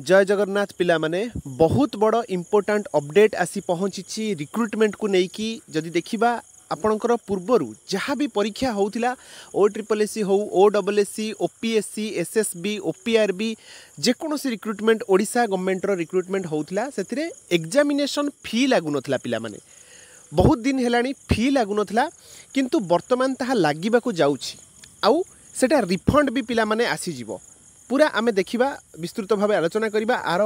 जय जगन्नाथ पिला माने बहुत बड़ इम्पोर्टाट अपडेट आसी पहुँची रिक्रुटमेंट को लेकिन जदि देखा आपणकर पूर्वर जहाँ भी परीक्षा होता ओ ट्रिपल एस हो O double S C OPSC SSB OPRB जेकोसी रिक्रुटमेंट ओडिशा गवर्नमेंटर रिक्रुटमेंट होता से एग्जामिनेशन फी लगुन पिला माने बहुत दिन है फी लगुन किंतु वर्तमान ताहा लागिबाकु जाउछि आउ सेटा रिफंड भी पिला माने आसीजिवो पूरा आमे देखिबा विस्तृत भाव आलोचना करिबा आर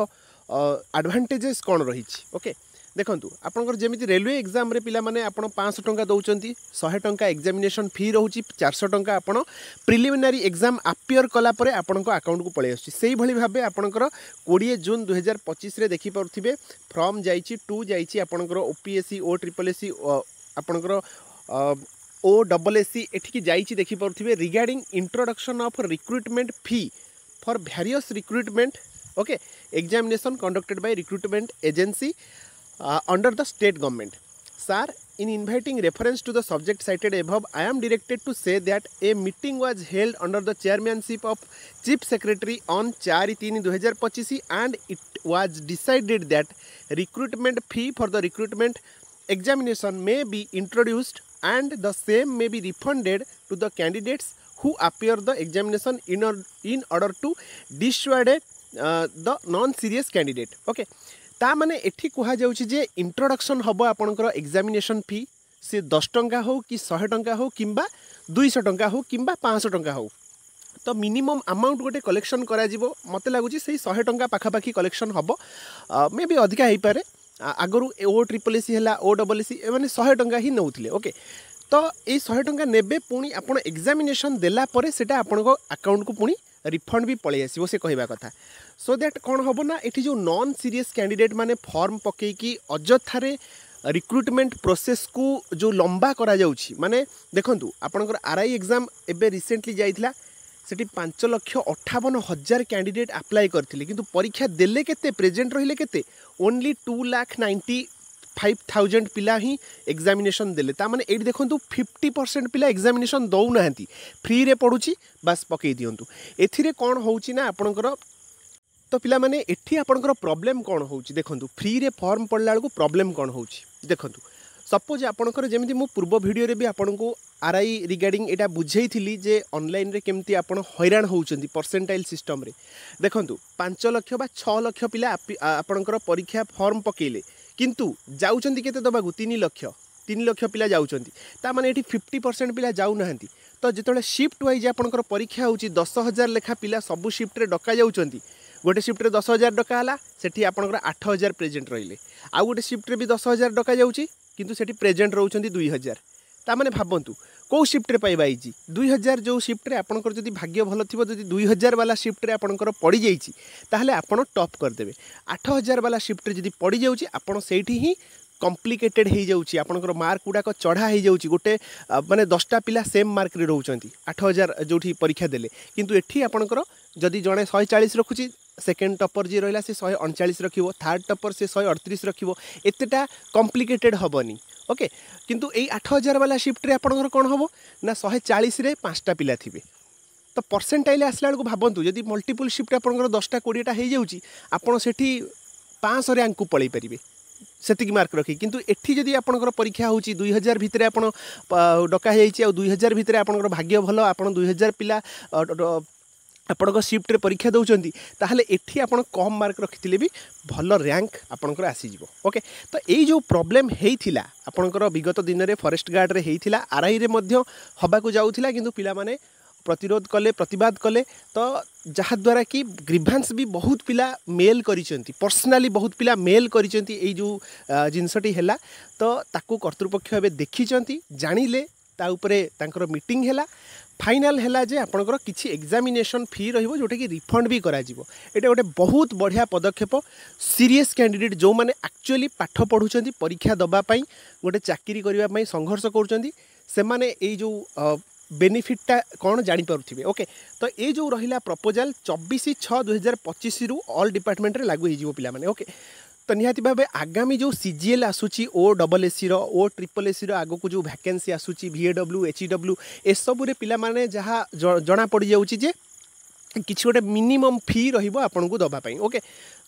एडवांटेजेस कौन रही ओके देखंतु आपनकर जेमिति रेलवे एग्जाम रे पिला माने आपण 500 टंका दउचंती 100 टंका एग्जामिनेशन फी रहउची 400 टंका आपण प्रिलिमिनारी एग्जाम अपियर कला परे आपनको अकाउंट को पळे आछि सेही भली भाबे आपनकर 20 जून 2025 रे देखि परथिबे फ्रॉम जाईची टू जाईची आपनकर ओपीएससी ओ ट्रिपल एससी आपनकर ओ डबल एससी एठिकी जाईची देखि परथिबे regarding introduction of recruitment fee for various recruitment okay examination conducted by recruitment agency under the state government. Sir, in inviting reference to the subject cited above, I am directed to say that a meeting was held under the chairmanship of Chief Secretary on 4/3/2025 and it was decided that recruitment fee for the recruitment examination may be introduced and the same may be refunded to the candidates who appear the examination in order to dissuade the non-serious candidate. Okay. ता माने एठी कहा जाउछि जे introduction हबो आपनकर examination फी से 10 टंका हो कि 100 टंका हो किंबा 200 टंका हो किंबा 500 टंका हो तो मिनिमम अमाउंट गोटे कलेक्शन करा जिवो मते लागुछि सेही 100 टंका पाखापाखी कलेक्शन हबो मे बी अधिका हेई पारे आगरु ओ ट्रिपल एससी हला ओ डबल एससी माने 100 टंका ही नउथिले ओके तो ये 100 टंका नेबे पुणी आपण एग्जामिनेशन देला परे सेटा आपनको अकाउंट को पुणी रिफंड भी पळे आसीबो से कहबा कथा सो दैट कौन हम ना एठी जो नॉन सीरियस कैंडिडेट माने फॉर्म पकेकी अजथारे रिक्रुटमेंट प्रोसेस को जो लंबा करा जाउछि माने देखंतु आपनकर आरआई एग्जाम एबे रिसेंटली जाइथिला सेठी 5,58,000 कैंडिडेट अप्लाई करथिले किंतु परीक्षा देले केते प्रेजेंट रहिले केते ओनली 2,95,000 पिला ही एग्जामिनेशन देले ता माने एठी देखंतु 50% पिला एग्जामिनेशन दउ नाहंती फ्री रे पडुची बस पकई दियंतु एथिरे कोन होउची ना आपनकर तो पिला माने एठी आपनकर प्रॉब्लम कोन होउची देखंतु फ्री रे फॉर्म पडला को प्रॉब्लम कोन होउची देखंतु सपोज आपनकर जेमिति मु पूर्व वीडियो रे भी आपनको आरआई रिगार्डिंग एटा बुझेइथिली जे ऑनलाइन रे केमती आपण हैरान होउचंती परसेंटाइल सिस्टम रे देखंतु 5 लाख बा 6 लाख पिला आपनकर परीक्षा फॉर्म पकेले किंतु जाउचंती केते दबागु 3 लाख पिला जाउचंती ता माने एठी 50% पिला जाउ नाहंती तो जेतले शिफ्ट वाइज आपनकर परीक्षा होउची 10,000 लेखा पिला सब शिफ्ट रे डका जाउचंती गोटे शिफ्ट रे 10,000 डका हला सेठी आपनकर 8,000 प्रेजेंट रहिले आ गोटे शिफ्ट रे भी 10,000 डका जाउची किंतु सेठी प्रेजेंट रहउचंती 2,000 ता माने भाबंतु को शिफ्ट रे पाइबा आइची 2,000 जो शिफ्ट रे आपनकर जदी भाग्य भलो थिबो जदी 2,000 वाला शिफ्ट रे आपनकर पड़ी जाइची ताहले आपण टॉप कर देबे 8,000 वाला शिफ्ट रे जदी पड़ी जाउची आपण सेठी ही कॉम्प्लिकेटेड हो जाउची आपनकर मार्क गुडाक चढ़ा हो जाउची गोटे माने 10टा पिला सेम मार्क रे रहउचंती 8,000 जोठी परीक्षा देले किंतु एठी आपनकर जदी जणे 140 रखुची सेकेंड टॉपर जी रहिला से 139 रखिवो थर्ड टॉपर से 138 रखिवो एतेटा कॉम्प्लिकेटेड हबनी ओके किंतु एई 8,000 वाला शिफ्ट रे आपनकर कोन हबो ना 140 रे 5टा पिला थिबे तो परसेंटाइल आसला को भाबंतु जदी मल्टीपल शिफ्ट आपनकर 10टा 20टा हो जाउची आपण सेठी 500 रैंक को पळै परिबे सेतिक मार्क रखी किंतु एठी जदी आपनकर परीक्षा होची 2,000 भितरे आपण डका जाइची आ 2,000 भितरे आपनकर भाग्य भलो आपण 2,000 पिला आपनकर शिफ्ट रे परीक्षा दउचंती ताहले एठी आपण कम मार्क रखिथिले भी भलो रैंक आपनकर आसी जिवो ओके तो एई जो प्रॉब्लम हेइथिला आपनकर विगत दिन रे फॉरेस्ट गार्ड रे हेइथिला आरआई रे मध्य हबा को जाउथिला किंतु पिला माने प्रतिरोध कले प्रतिवाद कले तो जहाँ द्वारा कि ग्रीभांस भी बहुत पिला मेल करिसेंती पर्सनाली बहुत पिला मेल करिसेंती एई जो जिनसटी हैला तो ताकू कर्तृपक्ष एबे देखिचंती जानिले ता उपरे तांकर मीटिंग हैला फाइनल हैला जे आपनकर किछि एग्जामिनेशन फी रहिबो जोटे कि रिफंड भी करा जिवो एटा गोटे बहुत बढ़िया पदक्षेप सीरियस कैंडिडेट जो माने एक्चुअली पाठ पढुचंती परीक्षा दबा पई गोटे चाकरी करिवा पई संघर्ष करूचंती से माने एई जो बेनिफिटा कौन जानीपे ओके तो ये जो रहा प्रपोजाल 24/6/2025 रु ऑल डिपार्टमेंट रे लागू हो पिला माने ओके तो निहाती भाव आगामी जो सीजीएल आसूची ओ डबल एससी रो ओ ट्रिपल एससी रो आगो को जो वैकेंसी आसूची VAW HEW ए सब रे पिला माने जहाँ जना पड़ जाउची जे किसी गोटे मिनिमम फी रहिबो आपनको दबा पई ओके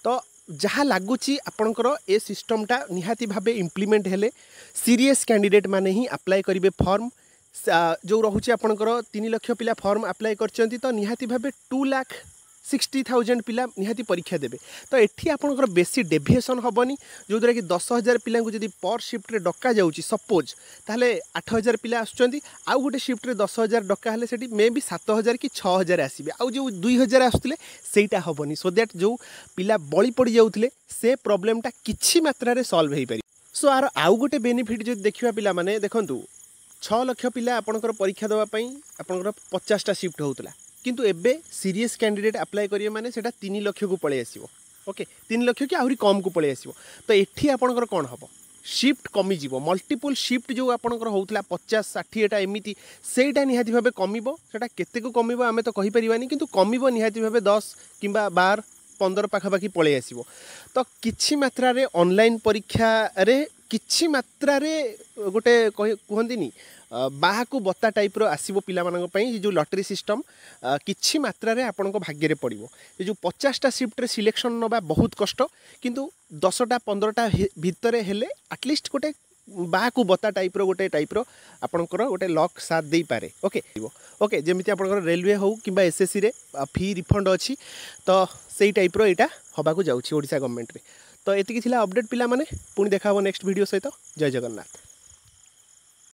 तो जहाँ लगुच आपणकर ए सिस्टमटा निहाती भावे इम्प्लीमेंट हेले सीरीयस कैंडिडेट माने ही अप्लाई करेंगे फॉर्म जो रोचे आपणकर 3 लाख पिला फॉर्म अप्लाई करचंती तो निहाती भावे 2,60,000 पिला निहाती परीक्षा देबे तो एठी आपणकर बेसी डेविएशन हबनी जो द्वारा कि 10,000 पिला जदि पर शिफ्ट रे डका जाउची सपोज ताहले 8,000 पिला आसुचंती आउ गोटे शिफ्ट रे 10,000 डका हेले सेठी मे बी 7,000 कि 6,000 आसीबे आउ जो 2,000 आसुतले सेटा हबनी सो दैट जो पिला बळी पड़ी जाउतले से प्रॉब्लमटा किछि मात्रा रे सॉल्व हेई पारि सो आर आउ गोटे बेनिफिट जो देखिबा पिला माने देखंतु 6 लाख पिला आपणकर परीक्षा देबा पई आपणकर 50टा शिफ्ट होउतला किंतु एबे सीरीयस कैंडिडेट अप्लाई करिए माने सेटा 3 लाख को पळे आसीबो ओके 3 लाख कि आहुरी कम को पळे आसीबो तो एठी आपणकर कोन हबो शिफ्ट कमी जीवो मल्टीपल शिफ्ट जो आपणकर होउतला 50-60 टा एमिति सेटा निहाती भाबे कमिबो सेटा केते को कमिबो आमे तो कहि परिबानी किंतु कमिबो निहाती भाबे 10 किंबा 12-15 पाखापाखि पळे आसीबो तो किछि मात्रा रे ऑनलाइन परीक्षा रे किछि मात्रा रे गोटे कहंदिनी बाहाकू बत्ता टाइप रो आसीबो पिला मानक पई जो लॉटरी सिस्टम किछि मात्रा रे आपनको भाग्य रे पड़िबो जो 50टा शिफ्ट रे सिलेक्शन नबा बहुत कष्ट किंतु 10टा 15टा भितरे हेले एटलिस्ट गोटे बाहाकू बत्ता टाइप रो आपणकर गोटे लक साथ दे पारे ओके ओके जेमिति आपणकर रेलवे हो किंबा एसएससी रे फी रिफंड अछि तो सेही टाइप रो एटा हबाकू जाउछि ओडिसा गवर्नमेंट रे तो एतिकी थिला अपडेट पिला माने पुणी देखा हो नेक्स्ट वीडियो सहित जय जगन्नाथ।